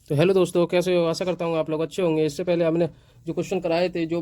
तो हेलो दोस्तों, कैसे हो? आशा करता हूँ आप लोग अच्छे होंगे। इससे पहले हमने जो क्वेश्चन कराए थे, जो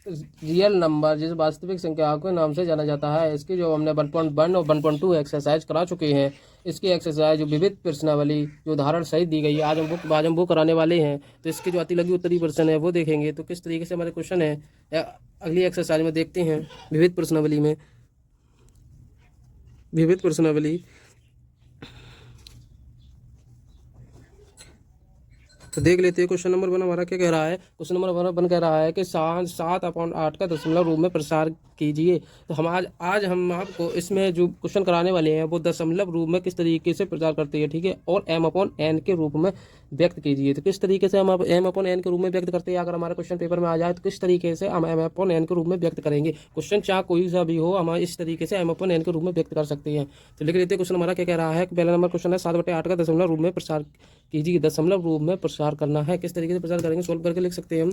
रियल नंबर जिसे वास्तविक संख्या के नाम से जाना जाता है, इसकी जो हमने 1.1 और 1.2 एक्सरसाइज करा चुके हैं। इसकी एक्सरसाइज जो विविध प्रश्नावली जो उदाहरण सहित दी गई है, आज हम वो कराने वाले हैं। तो इसकी जो अति लघु उत्तरीय प्रश्न है वो देखेंगे, तो किस तरीके से हमारे क्वेश्चन है अगली एक्सरसाइज में देखते हैं। विविध प्रश्नावली में विविध प्रश्नावली तो देख लेते हैं। क्वेश्चन नंबर 1 हमारा क्या कह रहा है। क्वेश्चन नंबर 1 कह रहा है कि 7/8 का दशमलव रूप में प्रसार कीजिए। तो हम आज हम आपको इसमें जो क्वेश्चन कराने वाले हैं वो दशमलव रूप में किस तरीके से प्रचार करते हैं, ठीक है, और m/n के रूप में व्यक्त कीजिए। तो किस तरीके से हम m/n के रूप में व्यक्त करते हैं, अगर हमारे क्वेश्चन पेपर में आ जाए तो किस तरीके से हम m/n के रूप में व्यक्त करेंगे। क्वेश्चन चाहे कोई सा भी हो, हम इस तरीके से m/n के रूप में व्यक्त कर सकते हैं। तो लिख लेते हैं। क्वेश्चन हमारा क्या कह रहा है। पहला नंबर क्वेश्चन है 7/8 का दशमलव रूप में प्रसार कीजिए। दशमलव रूप में प्रसार करना है, किस तरीके से प्रसार करेंगे, सोल्व करके लिख सकते हैं हम।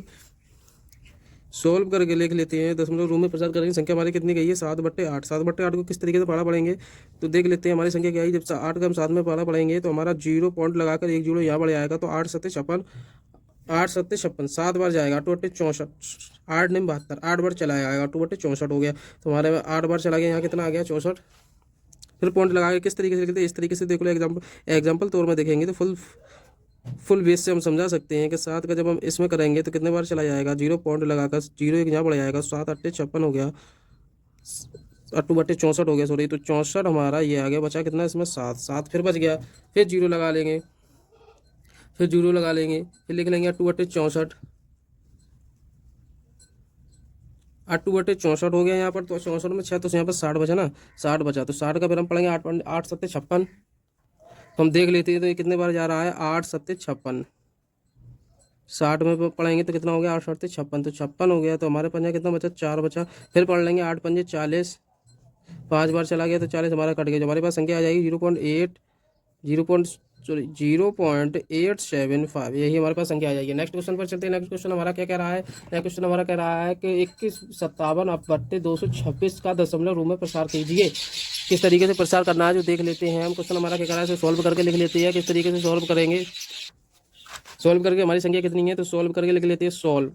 सोल्व करके लिख लेते हैं। दशमलव रूप में प्रसार करेंगे। संख्या हमारी कितनी गई है? 7/8। 7/8 को किस तरीके से पढ़ा पड़ेंगे, तो देख लेते हैं हमारी संख्या क्या है। जब 8 का हम 7 में पढ़ा पड़ेंगे तो हमारा 0 पॉइंट लगाकर 1 जीरो यहाँ बढ़ जाएगा, तो 8×7 = 56। 8×7 = 56, 7 बार जाएगा, 8×8 = 64। 8×9 = 72, 8 बार चला जाएगा, 8×8 = 64 हो गया। तो हमारे 8 बार चला गया, यहाँ कितना आ गया? 64। फिर पॉइंट लगा के किस तरीके से लिखते हैं, इस तरीके से देख लो। एग्जाम्पल तौर में देखेंगे तो फुल बेस से हम समझा सकते हैं कि 7 का जब हम इसमें करेंगे तो कितने बार चला जाएगा? 0 पॉइंट लगाकर 0 एक यहाँ बढ़ जाएगा, 7×8 = 56 हो गया, 8×2 = 64 हो गया, सॉरी। तो 64 हमारा ये आ गया, बचा कितना इसमें? 7। 7 फिर बच गया, फिर 0 लगा लेंगे, फिर 0 लगा लेंगे, फिर लिख लेंगे 8×2 = 64। 8×2 = 64 हो गया यहाँ पर। तो 64 में 6 तो यहाँ पर 60 बचा ना, 60 बचा। तो 60 का फिर हम पढ़ेंगे 8×7 = 56। तो हम देख लेते हैं तो ये कितने बार जा रहा है? 8×7 = 56। 60 में पढ़ेंगे तो कितना हो गया? 8×7 = 56, तो 56 हो गया। तो हमारे पास कितना बचा? 4 बचा। फिर पढ़ लेंगे 8×5 = 40। 5 बार चला गया तो 40 हमारा कट गया। जो हमारे पास संख्या आ जाएगी 0.875, यही हमारे पास संख्या आ जाएगी। नेक्स्ट क्वेश्चन पर चलते हैं। नेक्स्ट क्वेश्चन हमारा क्या कह रहा है। नेक्स्ट क्वेश्चन हमारा कह रहा है कि 2157/226 का दशमलव रूप में प्रसार कीजिए। किस तरीके से प्रसार करना है जो देख लेते हैं हम। क्वेश्चन हमारा क्या कह रहा है, सॉल्व करके लिख लेते हैं। किस तरीके से सॉल्व करेंगे, सॉल्व करके हमारी संख्या कितनी है तो सॉल्व करके लिख लेते हैं। सॉल्व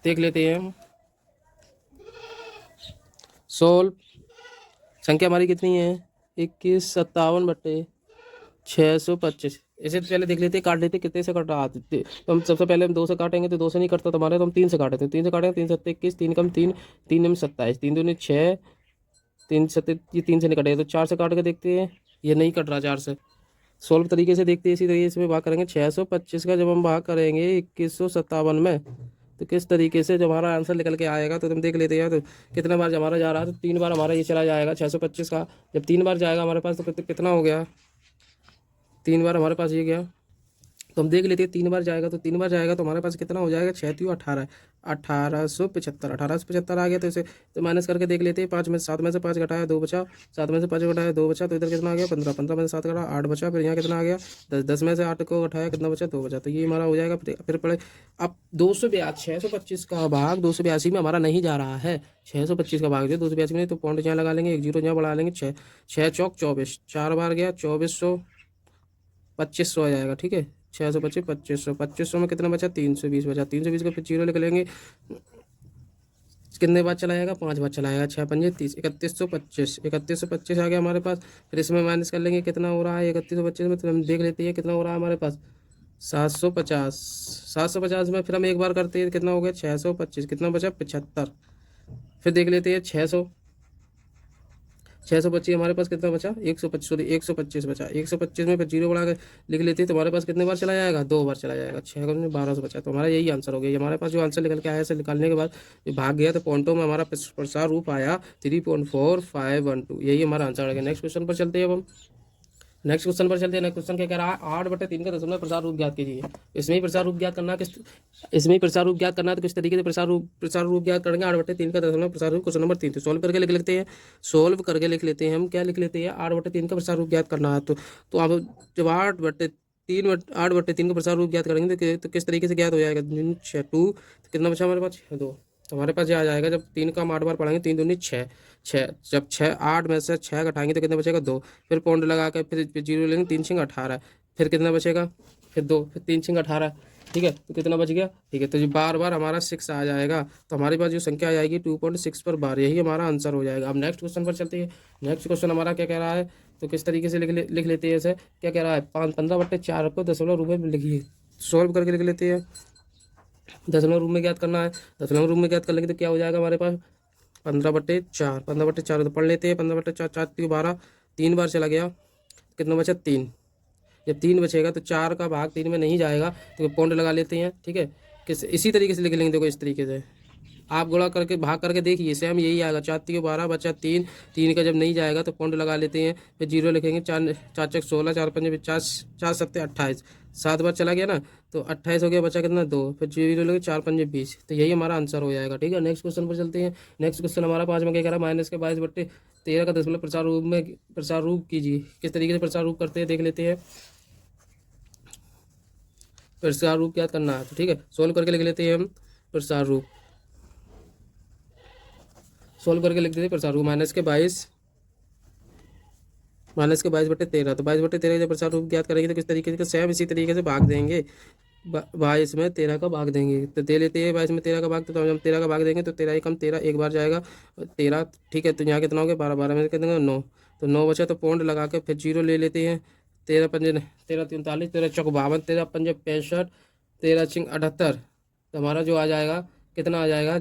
देख लेते हैं हम। सॉल्व संख्या हमारी कितनी है? 2157/625। इसे पहले देख लेते हैं, काट लेते कितने से कट रहा है। तो हम सबसे पहले हम 2 से काटेंगे तो 2 से नहीं कटता तो हमारे, तो हम 3 से काटेंगे। 3 से काटेंगे, 3 7 21, 3 कम 3, 3 में 27, 3 दूनी 6, 3 7 ये 3 से नहीं कटेगा। तो 4 से काट के देखते हैं, ये नहीं कट रहा 4 से। सोल्व तरीके से देखते हैं, इसी तरीके से भाग करेंगे। 625 का जब हम भाग करेंगे 2157 में, तो किस तरीके से जब हमारा आंसर निकल के आएगा तो तुम देख लेते हैं। तो कितना बार हमारा जा रहा है, तो 3 बार हमारा ये चला जाएगा 625 का। जब 3 बार जाएगा हमारे पास तो कितना हो गया? 3 बार हमारे पास ये गया। तो हम देख लेते हैं 3 बार जाएगा, तो 3 बार जाएगा तो हमारे पास कितना हो जाएगा? 6×3 = 18, 1875। 1875 आ गया। तो इसे तो माइनस करके देख लेते हैं। 7 में से 5 घटाया 2 बचा, 7 में से 5 घटाया 2 बचा, तो इधर कितना आ गया? 15। 15 में से 7 घटाया 8 बचा। फिर यहाँ कितना आ गया? 10। 10 में से 8 को घटाया कितना बचा? 2 बचा। तो ये हमारा हो जाएगा। फिर पढ़े अब 282, 625 का भाग 282 में हमारा नहीं जा रहा है। 625 का भाग जो 282 में नहीं, तो पॉइंट यहाँ लगा लेंगे, 1 जीरो यहाँ बढ़ा लेंगे। 6 6 चौक 24, 4 बार गया, 2400, 2500 आ जाएगा, ठीक है। 625, 2500, 2500 में कितना बचा? 320 बचा। 320 का फिर 0 लिख लेंगे। कितने बार चला जाएगा? 5 बार चला जाएगा। 6×5 = 30, 3125, 3125 आ गया हमारे पास। फिर इसमें माइनस कर लेंगे, कितना हो रहा है 3125 में, तो हम देख लेते हैं कितना हो रहा है हमारे पास। 750। 750 में फिर हम एक बार करते हैं, कितना हो गया? 625, कितना बचा? 75। फिर देख लेते हैं 600, 625 हमारे पास कितना बचा? 125, सॉरी 125 बचा। 125 में फिर 0 बढ़ा के लिख लेते हैं, तो हमारे पास कितने बार चला जाएगा? 2 बार चला जाएगा। 6 में 1200 बचा। तो हमारा यही आंसर हो गया। हमारे पास जो आंसर निकल के आया, इसे निकालने के बाद जो भाग गया तो पॉइंटों में हमारा प्रसार रूप आया 3.4512। यही हमारा आंसर आ गया। नेक्स्ट क्वेश्चन पर चलते हैं। अब हम नेक्स्ट क्वेश्चन पर चलते हैं। नेक्स्ट क्वेश्चन क्या कह रहा है? 8/3 का दशमलव प्रसार रूप ज्ञात कीजिए। इसमें ही प्रसार रूप ज्ञात करना, तो किस तरीके से प्रसार रूप ज्ञात करेंगे? 8/3 का दशमलव प्रसार रूप। क्वेश्चन नंबर 3 तो सॉल्व करके लिख लेते हैं। सॉल्व करके लिख लेते हैं हम। क्या लिख लेते हैं? 8/3 का प्रसार रूप ज्ञात करना है। तो आप जब 8/3 का प्रसार रूप ज्ञात करेंगे तो किस तरीके से ज्ञात हो जाएगा? 6 2, तो कितना बचा हमारे पास? 2। तो हमारे पास ये आ जाएगा, जब 3 का हम 8 बार पढ़ेंगे, 3 दूनी 6, 6 जब 6 8 में से 6 घटाएंगे तो कितने बचेगा? 2। फिर पॉइंट लगा के फिर 0 लेंगे, 3×6 = 18, फिर कितना बचेगा, फिर 2, फिर 3 6 18, ठीक है। तो कितना बच गया, ठीक है। तो ये बार बार हमारा 6 आ जाएगा, तो हमारे पास जो संख्या आ जाएगी 2.6 पर बार, यही हमारा आंसर हो जाएगा। अब नेक्स्ट क्वेश्चन पर चलते हैं। नेक्स्ट क्वेश्चन हमारा क्या कह रहा है, तो किस तरीके से लिख लेते हैं इसे। क्या कह रहा है, 15/4 को दशमलव रूप में लिखिए। सॉल्व करके लिख लेते हैं। दशमलव रूप में ज्ञात करना है, दशमलव रूप में ज्ञात कर लेंगे तो क्या हो जाएगा हमारे पास 15/4, 15/4 तो पढ़ लेते हैं। 15/4, 4 12, 3 बार चला गया, कितना बचा 3। जब 3 बचेगा तो 4 का भाग 3 में नहीं जाएगा, तो पौंड लगा लेते हैं, ठीक है। किस इसी तरीके से लिख लेंगे, देखो इस तरीके से आप गुणा करके भाग करके देखिए, सेम यही आएगा। 4 3 12 बचा 3, 3 का जब नहीं जाएगा तो पौंड लगा लेते हैं, फिर 0 लिखेंगे। 4 4 6 16, 4 5 50, 4 7 28, 7 बार चला गया ना, तो 28 हो गया, बचा कितना 2, फिर 0 लगे, 4 5 20, तो यही हमारा आंसर हो जाएगा, ठीक है। नेक्स्ट क्वेश्चन पर चलते हैं। नेक्स्ट क्वेश्चन हमारा 5 में क्या कह रहा है, -22/13 का दशमलव प्रसार रूप कीजिए। किस तरीके से प्रसार रूप करते हैं देख लेते हैं। प्रसार रूप क्या करना है, तो ठीक है, सोल्व करके लिख लेते हैं हम। प्रसार रूप सोल्व करके लिख देते हैं। प्रसार रूप -22/13, तो 22/13 जब प्रसार रूप ज्ञात करेंगे तो किस तरीके से, सेम इसी तरीके से भाग देंगे। 22 में 13 का भाग देंगे, तो दे लेते हैं 22 में 13 का भाग। तो जब 13 का भाग देंगे तो 13 कम 13 एक बार जाएगा 13, ठीक है। तो यहाँ कितना हो गया 12, 12 में कितना 9, तो 9 बचा, तो पौंड लगा के फिर 0 ले लेते हैं। 13 पंजे 13 43, 13 चौक 52, 13 पंजे 65, 13 छिंग 78, तो हमारा जो आ जाएगा कितना आ जाएगा,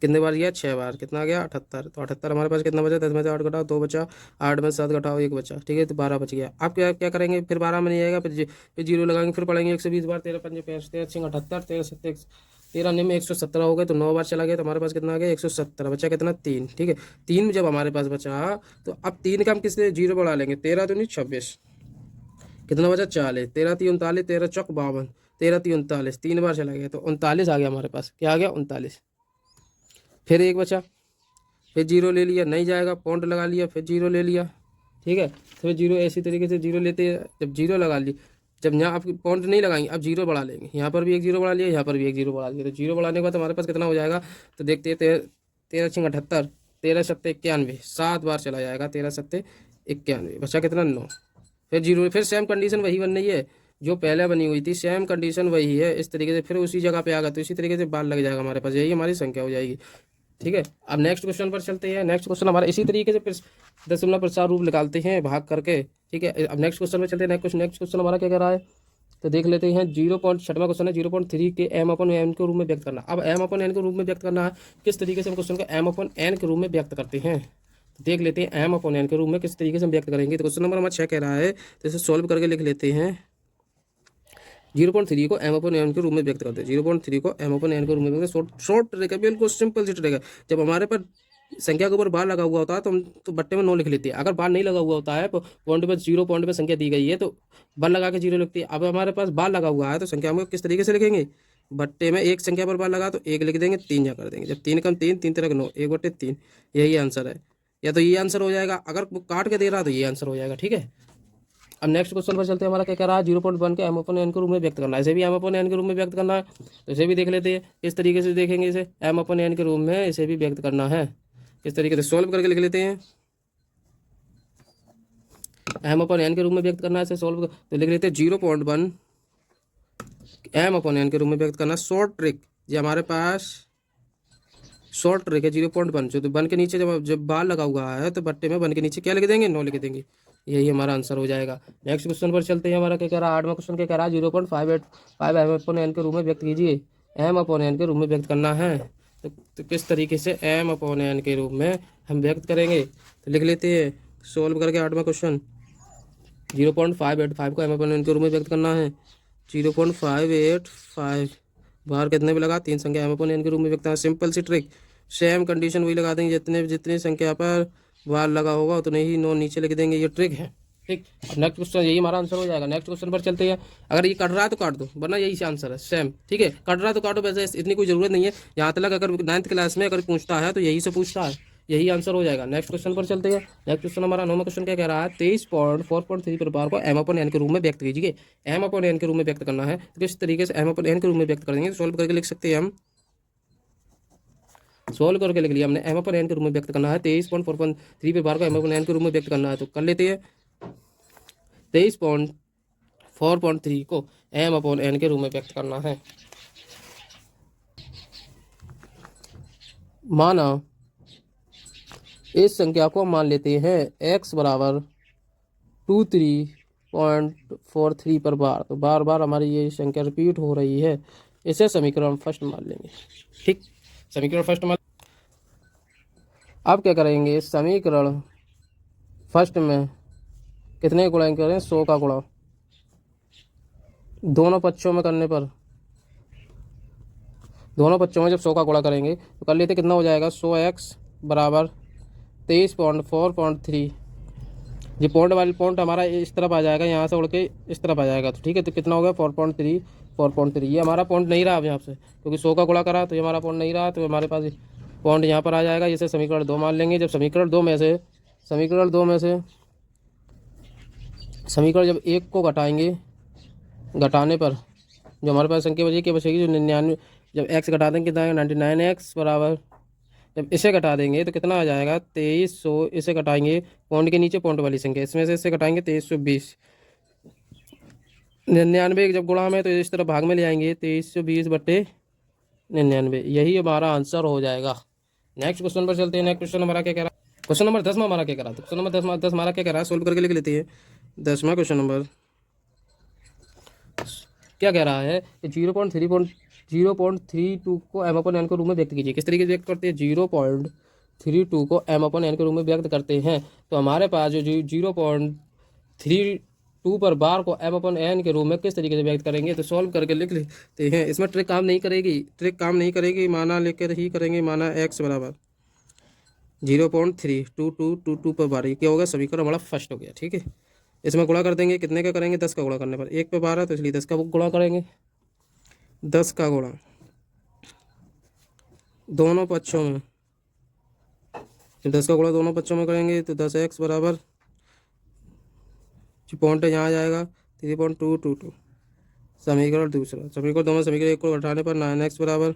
कितने बार गया 6 बार, कितना आ गया 78। तो 78 हमारे पास कितना बचा, 10 में से 8 घटाओ 2 बचा, 8 में 7 घटाओ 1 बचा, ठीक है। तो 12 बच गया। अब क्या क्या करेंगे, फिर 12 में नहीं आएगा, फिर 0 लगाएंगे, फिर पढ़ेंगे 120 बार। 13 पंजे 65, 13 छिंग 78, 13 7 13 में 117 हो गए, तो 9 बार चला गया, तो हमारे पास कितना आ गया 117, बचा कितना 3, ठीक है। 3 जब हमारे पास बचा, तो अब 3 का हम किससे 0 बढ़ा लेंगे, 13 तो नहीं 26, कितना बचा 40, 13 3 39, 13 चौक 52, 13 3 39, 3 बार चला गया, तो 39 आ गया हमारे पास, क्या आ गया 39। फिर 1 बचा, फिर 0 ले लिया, नहीं जाएगा, पॉइंट लगा लिया, फिर 0 ले लिया, ठीक है। फिर 0 ऐसी तरीके से 0 लेते हैं। जब 0 लगा ली, जब यहाँ आप पॉइंट नहीं लगाएंगे, अब 0 बढ़ा लेंगे, यहाँ पर भी एक 0 बढ़ा लिया, यहाँ पर भी एक 0 बढ़ा लिया, तो 0 बढ़ाने के बाद हमारे पास कितना हो जाएगा, तो देखते हैं। 13 छिंग 78, 13 7 91, 7 बार चला जाएगा, 13 7 91, बचा कितना 9। फिर 0, फिर सेम कंडीशन वही बन रही है जो पहले बनी हुई थी, सेम कंडीशन वही है, इस तरीके से फिर उसी जगह पे आ गया, तो इसी तरीके से बार लग जाएगा हमारे पास, यही हमारी संख्या हो जाएगी, ठीक है। अब नेक्स्ट क्वेश्चन पर चलते हैं। नेक्स्ट क्वेश्चन हमारा इसी तरीके से फिर दशमलव प्रसार रूप निकालते हैं भाग करके, ठीक है। अब नेक्स्ट क्वेश्चन पर चलते हैं। नेक्स्ट क्वेश्चन हमारा क्या कह रहा है, तो देख लेते हैं। 6वां क्वेश्चन है, 0.3 के m/n के रूप में व्यक्त करना। अब m/n के रूप में व्यक्त करना है, किस तरीके से हम क्वेश्चन को m/n के रूप में व्यक्त करते हैं, तो देख लेते हैं m/n के रूप में किस तरीके से हम व्यक्त करेंगे। तो क्वेश्चन नंबर हमारा 6 कह रहा है, तो इसे सॉल्व करके लिख लेते हैं। 0.3 को m/n के रूप में व्यक्त करते हैं। 0.3 को m/n के रूप में व्यक्त करते हैं। शॉर्ट ट्रिक है, बिल्कुल सिंपल सी ट्रिक है। जब हमारे पास संख्या के ऊपर बार लगा हुआ होता है तो हम तो बट्टे में 9 लिख लेते हैं। अगर बार नहीं लगा हुआ होता है, पॉइंट पे 0 पॉइंट पे संख्या दी गई है तो बार लगा के 0 लिखते हैं। अब हमारे पास बार लगा हुआ है तो संख्या हम किस तरीके से लिखेंगे, बट्टे में एक संख्या पर बार लगा तो 1 लिख देंगे, 3 यहाँ कर देंगे। जब 3 कम 3, 3 तरह 9, 1/3, यही आंसर है। या तो ये आंसर हो जाएगा, अगर वो काट के दे रहा तो ये आंसर हो जाएगा, ठीक है। अब नेक्स्ट क्वेश्चन पर चलते हैं। हमारा क्या कह रहा है, 0.1 के m/n के रूप में व्यक्त करना है। इसे भी m/n के रूप में व्यक्त करना है, तो इसे भी देख लेते हैं। इस तरीके से देखेंगे, इसे m/n के रूप में इसे भी व्यक्त करना है। इस तरीके से सॉल्व करके लिख लेते हैं। m/n के रूप में व्यक्त करना है, इसे सॉल्व तो लिख लेते हैं 0.1 m/n के रूप में व्यक्त करना। शॉर्ट ट्रिक, ये हमारे पास शॉर्ट ट्रिक है 0.1 जो, तो 1 के नीचे जब बार लगा हुआ है तो बट्टे में 1 के नीचे क्या लिख देंगे, 9 लिख देंगे, यही हमारा आंसर हो जाएगा। नेक्स्ट क्वेश्चन पर चलते हैं। हमारा क्या कह रहा है, 8वां क्वेश्चन क्या कह रहा है, 0.585 m/n के रूप में व्यक्त कीजिए। m/n के रूप में व्यक्त करना है, तो किस तरीके से m/n के रूप में हम व्यक्त करेंगे, तो लिख लेते हैं सोल्व करके। 8वां क्वेश्चन 0.585 को m/n के रूप में व्यक्त करना है। 0.585 बाहर कितने भी लगा, 3 संख्या m/n के रूप में व्यक्त करना। सिंपल सी ट्रिक, सेम कंडीशन वही लगा देंगे, जितनी संख्या पर बार लगा होगा उतने ही 9 नीचे लिख देंगे, ये ट्रिक है, ठीक। अब नेक्स्ट क्वेश्चन, यही हमारा आंसर हो जाएगा। नेक्स्ट क्वेश्चन पर चलते हैं। अगर ये कट रहा है तो काट दो, वरना यही से आंसर है सेम, ठीक है। कट रहा है तो काटो, वैसे इतनी कोई जरूरत नहीं है। यहाँ तक अगर 9th क्लास में अगर पूछता है तो यही से पूछता है, यही आंसर हो जाएगा। नेक्स्ट क्वेश्चन पर चलते हैं। नेक्स्ट क्वेश्चन हमारा 9वां क्वेश्चन क्या कह रहा है, 23.4.3 प्रकार को m/n के रूप में व्यक्त कीजिए। m/n के रूप में व्यक्त करना है, तो किस तरीके से m/n के रूप में व्यक्त करेंगे, सोल्व करके लिख सकते हैं हम। सोल्व करके लिख लिया हमने, m/n के रूप में व्यक्त करना है। 23.4.3 प्रकार को m/n के रूप में व्यक्त करना है, तो कर लेते हैं। 23.4.3 को m/n के रूप में व्यक्त करना है। माना इस संख्या को मान लेते हैं x बराबर 23.43 पर बार, तो बार बार हमारी ये संख्या रिपीट हो रही है, इसे समीकरण फर्स्ट मान लेंगे। ठीक, समीकरण फर्स्ट मान। अब क्या करेंगे, समीकरण फर्स्ट में कितने गुणा करें, 100 का गुणा दोनों पक्षों में करने पर, दोनों पक्षों में जब 100 का गुणा करेंगे तो कर लेते कितना हो जाएगा, 100x बराबर 23.4.3। ये पॉइंट हमारा इस तरफ आ जाएगा, यहाँ से उड़ के इस तरफ आ जाएगा, तो ठीक है, तो कितना हो गया 4.3। ये हमारा पॉइंट नहीं रहा अब यहाँ से, क्योंकि 100 का गुणा करा तो ये हमारा पॉइंट नहीं रहा, तो हमारे पास पॉइंट यहाँ पर आ जाएगा। इसे समीकरण 2 मान लेंगे। जब समीकरण दो में से समीकरण जब 1 को घटाएंगे, घटाने पर जो हमारे पास संख्या बचेगी जो 99, जब x घटा देंगे कितना आएगा 99x बराबर, जब इसे घटा देंगे तो कितना आ जाएगा 2300, इसे घटाएंगे पॉइंट के नीचे पॉइंट वाली संख्या, इसमें से इसे घटाएंगे 2320। 99 जब गुणा में तो इस तरह भाग में ले आएंगे 2320/99, यही हमारा आंसर हो जाएगा। नेक्स्ट क्वेश्चन पर चलते हैं। नेक्स्ट क्वेश्चन हमारा क्या कह रहा है, क्वेश्चन नंबर 10 में हमारा क्या कह रहा है, तो क्वेश्चन नंबर 10 हमारा क्या कह रहा है, सोल्व करके लिख लेते हैं। 10वां क्वेश्चन नंबर क्या कह रहा है कि 0.32 को m/n के रूप में व्यक्त कीजिए। किस तरीके से व्यक्त करते हैं, 0.32 को m/n के रूप में व्यक्त करते हैं। तो हमारे पास जो 0.32 पर बार को m/n के रूप में किस तरीके से व्यक्त करेंगे, तो सॉल्व करके लिख लेते हैं। इसमें ट्रिक काम नहीं करेगी, माना लेकर ही करेंगे। माना x बराबर 0.3222 पर बार, ये क्या होगा, समीकरण हमारा फर्स्ट हो गया। ठीक है, इसमें गुणा कर देंगे, कितने का करेंगे, 10 का गुणा करने पर, 1 पे 12 तो इसलिए 10 का गुणा करेंगे। 10 का गुणा दोनों पक्षों में, जब 10 का गुणा दोनों पक्षों में करेंगे तो 10x बराबर, जो पॉइंट है यहाँ आ जाएगा 3.222। समीकरण दूसरा, समीकरण दोनों समीकरण 1 को घटाने पर 9x बराबर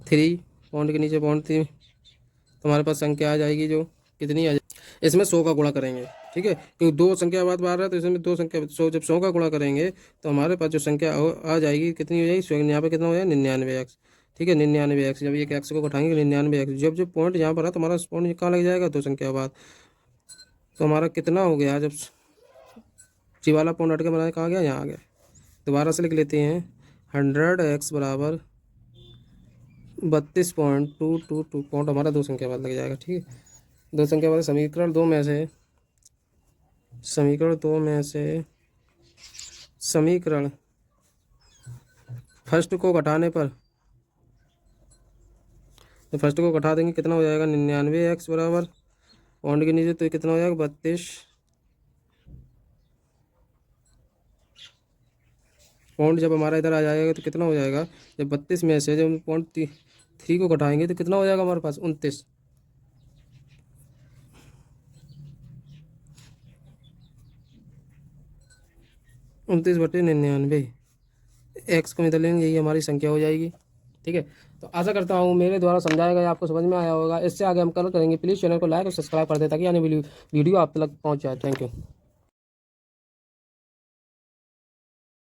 3, पॉइंट के नीचे पॉइंट 3, तो हमारे पास संख्या आ जाएगी जो कितनी आ जाएगी, इसमें 100 का गुणा करेंगे। ठीक है, क्योंकि दो संख्या बाद बार रहा है तो इसमें दो संख्या 100, जब 100 का गुणा करेंगे तो हमारे पास जो संख्या आ जाएगी कितनी हो जाएगी, यहाँ पे कितना हो जाएगा 99x। ठीक है, 99x, जब एक x को घटाएंगे 99x, जब पॉइंट यहाँ पर है तो हमारा पॉइंट कहाँ लग जाएगा, दो संख्या बाद, तो हमारा कितना हो गया, जब जी वाला पॉइंट हट के हमारा कहाँ गया, यहाँ आ गया। दोबारा से लिख लेते हैं, 100x बराबर 32.222, पॉइंट हमारा दो संख्या बाद लग जाएगा। ठीक है, दो संख्या बाद समीकरण दो में से समीकरण फर्स्ट को घटाने पर, तो फर्स्ट को घटा देंगे, कितना हो जाएगा 99x बराबर, पॉइंट के नीचे तो कितना हो जाएगा 32, पॉइंट जब हमारा इधर आ जाएगा तो कितना हो जाएगा, जब 32 में से जब पॉइंट 3 को घटाएंगे तो कितना हो जाएगा हमारे पास 29। 29/99, एक्स को इधर लेंगे, यही हमारी संख्या हो जाएगी। ठीक है, तो आशा करता हूँ मेरे द्वारा समझाया गया आपको समझ में आया होगा। इससे आगे हम कल करेंगे। प्लीज़ चैनल को लाइक और सब्सक्राइब कर दें ताकि आने वाली वीडियो आप तक पहुँच जाए। Thank you.